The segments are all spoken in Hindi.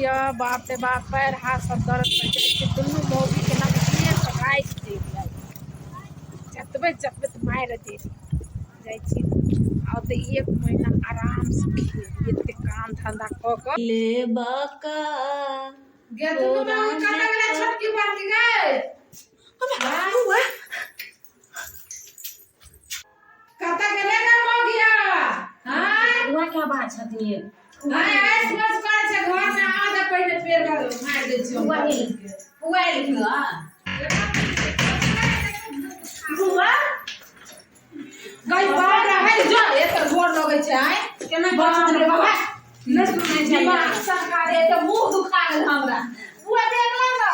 या बाप रे बाप पैर हाथ सब दर्द कर जाए दुनू मौगी के नमकीने पकाई दे जतबे जतबे तो मार दे जाइ छी और तो 1 महीना आराम से एते काम धंधा क ले बाका गे दुनू मौगी कत गेला छोटकी बाटी गए हुआ कत गेले ना मौगिया हां हुआ क्या बात छथिन हां ऐस मत करे छे घर में आधा पहले पेड़ मार दे छी हुआ लिखला हुआ गई बाहर है जो एकर गोर लगे छे आय केना बाप रे बाबा न सुनै छै दिमाग सरकार ए त मुंह दुखा गेल हमरा हुआ देखला ना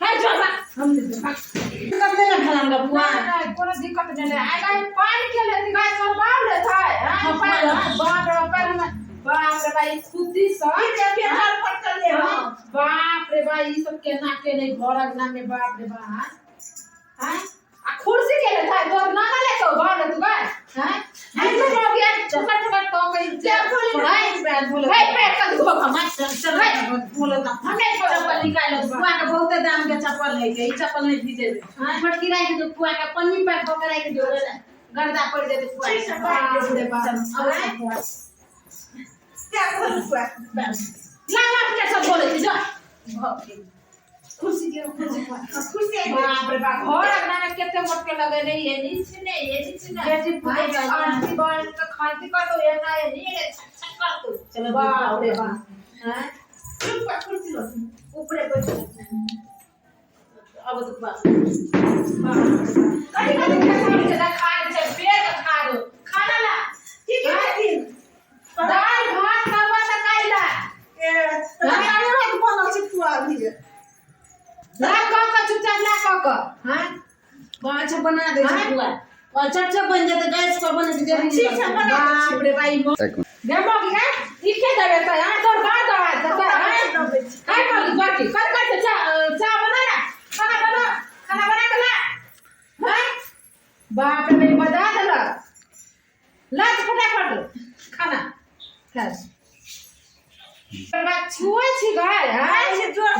है जो हम कब नहीं खलाम का बुआ कोनो दिक्कत नहीं है आय गाय पानी के ले गाय सब बाल ले था हां बाप रे पैर में बाप रे भाई खुदी सब के पेट फट कर ले बाप रे भाई ई सब केना के नहीं घर अंगना में बाप रे बा हैं आ कुर्सी के ले था तोर ना ले तो घर तू गए हैं हम तो हो गया चकट चकट तो कहीं से भाई पैर बोले भाई पैर का दुखो मत चल भाई बोले ना हमें चप्पल निकाल लो बुआ के बहुत दाम के चप्पल है के ई चप्पल नहीं दीजे हां फटकी राख दो बुआ के पन्नी पैक होकर राख दो गर्दा पड़ जाते बुआ के बाप रे बाप क्या बोल बुआ बस लाला के सब बोले थी जो कुर्सी के कुर्सी बाप रे बाप घर अंगना में केते मोट के लगे नहीं ये नीचे बेटी भाई आंटी बहन का खाती का तो ये ना ये नहीं ये छक कर तू चलो बाप रे बाप हैं कुर्सी लो ऊपर बैठ अब तो बाप कहीं कहीं के साथ खा के पेट खा दो खाना ला ठीक है दिन दाल भात खावा त खाइला रानी रोज बनल छै तू अभी ला का चुपचाप ला का हैं अच्छा बना दे बुआ और चट बन जाते गैस पर बने दे ठीक है बना बाप रे भाई देखो कि है इके देवे त यहां तोर बात दवा त है बोली बाकी कर चा बना ना खाना बना के ला हैं बाप रे बजा देला ला फटाफट खाना खा बात छुए छी गाय है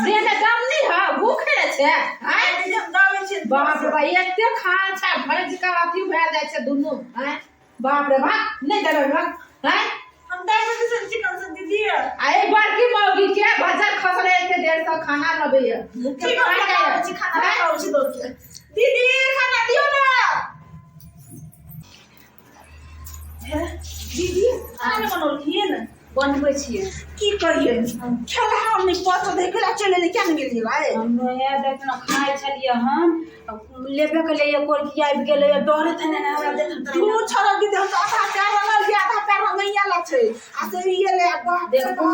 देने दम नहीं है भूखे छे है बाप रे भाई एते खा छा भज का अथी भए जाय छे दुनु हैं बाप रे बाप नहीं देबे भाग हैं हम दाई में से चिकन से दीदी आए बड़की मौगी के बाजार खसले एते देर तक खाना लबे है ठीक है खाना खाओ छी दो दीदी खाना दियो ना दीदी खाना बनल किए ना बनबै छिए की करिए खेला हम नहीं पतो देखला चले ले क्या नहीं गेलिए भाई हम ये देखना खाए छलिए हम लेबे के लिए कोर की आबि गेले डरे थने ना हमरा देख तू छोड़ दीदी हम आधा पैर रंगल के आधा पैर रंगैया ला छै आ से ये ले देखो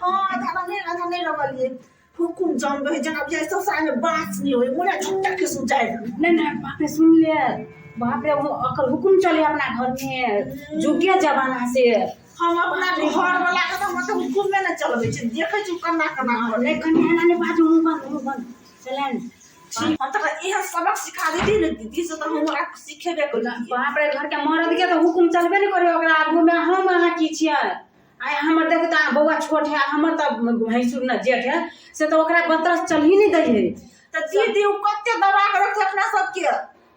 हां आधा नहीं रंगल ये हुकुम जान गए जना अब जैसे सारे में बात नहीं होई मोरे छुट्टा के सु जाए नहीं बाप रे सुन ले बाप रे वो अकल हुकुम चले अपना घर में जुगिया जमाना से हम अपना घर वाला के मतलब हुकुम में न चलबे छै देखे छु करना नहीं कन्या ने बाजू मुंह बंद चलन हम तो यह सबक सिखा देती न दीदी से तो हमरा सीखेबे कर बाप रे घर के मर्द के तो हुकुम चलबे नहीं करे ओकरा आगू में हम अहाँ की छियै आय हमर देखो त बौआ छोट है हमर त भैंसुर न जेठ है से तो ओकरा बतरस चल ही नहीं दै है त दीदी उ कते दबा के रख अपना सब के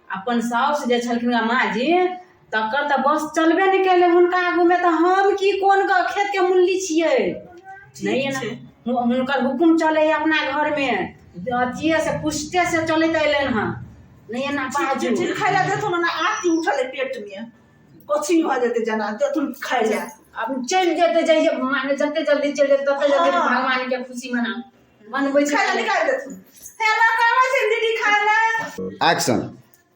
अपन साउस जे छलखिन माँ जी तकर त बस चलबे नहीं कैले हुनका आगू में त हम की कोन का खेत के मूल्य छियै नहीं है ना हुनकर हुकुम चले है अपना घर में अतिये से पुष्टे से चलत अइलन हां नहीं है ना बाजू चिल खाइला देथु ना आती उठले पेट में कोची हो जेते जना देथु खाइला अब चल जेते जाइए माने जते जल्दी चल जेते तते जल्दी भगवान के खुशी मना मनबै छै खाइला निकाल देथु हेला कावा से दीदी खाइला एक्शन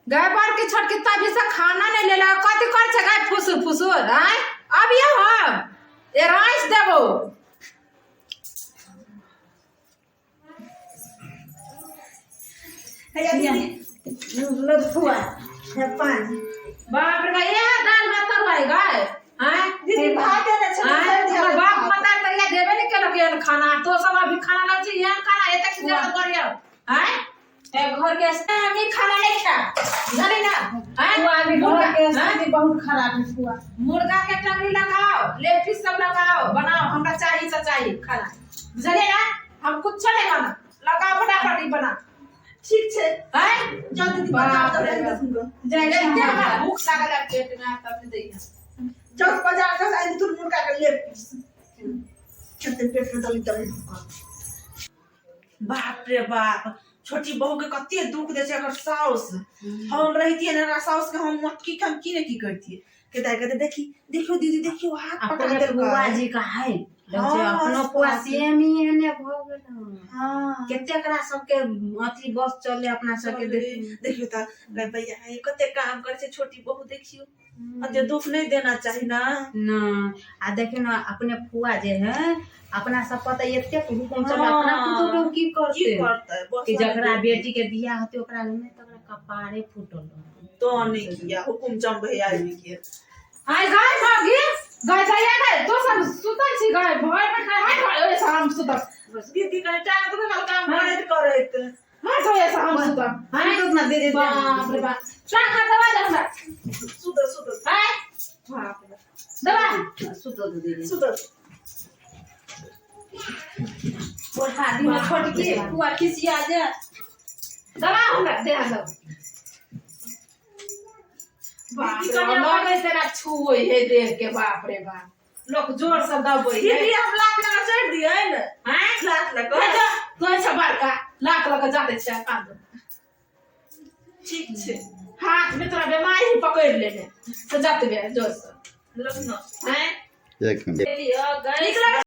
गाय बार के छोड़ के तभी से खाना नहीं लेला कथि कर छै गाय फुसुर हैं अब ये हम ए राइस देबो हे दीदी लफुआ हे पानी बाप रे ये दाल भात भाई गाय हैं दीदी भात है ना बाप मता तरिया देबे नहीं केलक ये खाना तो सब अभी खाना लग छै ये खाना एते के देर करियो हैं घर के हमें खाना नहीं खा जाने ना हैं हुआ भी घर के हाँ? स्थिति बहुत खराब है हुआ। मुर्गा के टंगड़ी लगाओ लेग पीस सब लगाओ बनाओ हमरा चाहिए तो चाहिए खाना जाने ना हम कुछ नहीं खाना लगाओ फटाफट ही बना ठीक छे हैं जल्दी बना दो जय देखते श्री हैं भूख लागल है पेट में तब से देना जब बाजार का आई तो मुर्गा का ले चलते पेट में दली दली बाप रे बाप छोटी बहू के कते दुख दे छै अगर साउस हम रहती ना साउस के हम मटकी हम की ने की करती के दाई कहते देखियो दीदी देखियो हाथ पकड़ अपने दे बुआ जी का है अपनो पुआ सेम ही एने भ गेल हां केते करा सबके अथी बस चले अपना सबके देखियो त भैया ये कते काम करे छै छोटी बहू देखियो अते दुख नहीं देना चाहिए ना ना आ देखियो ना अपने फुआ जे है अपना सब पता एते हुकुम चल अपना पुतो के की करते कि जकरा बेटी के बियाह होते ओकरा में तकरा कपारे फूटल तो नहीं किया हुकुम जम भैया के हाय गाय भागी गाय जाया गए तो सब सुतल छी गाय भर में खाए हाय ओए शाम सुतल दीदी का टाइम तो कल काम मदद करत हाय तो ये शाम सुतल हां तो ना दे दे बाप रे बाप चाक खा दवा दे हमरा सुत हाय बाप रे दवा सुतो दे दे सुत वो शादी में छोड़ के पुआ खिसिया जा दवा हमरा दे दो बाप रे लोग तेरा छुए है देख के बाप रे बाप लोग जोर से दबे है दीदी हम लात लगा चढ़ दिए न हैं लात लगा तो ऐसा बड़का लाख लगा जाते छे का दो ठीक छे हाथ में तोरा बीमारी पकड़ लेने तो जाते बे जोर से लगना हैं एक मिनट लियो गई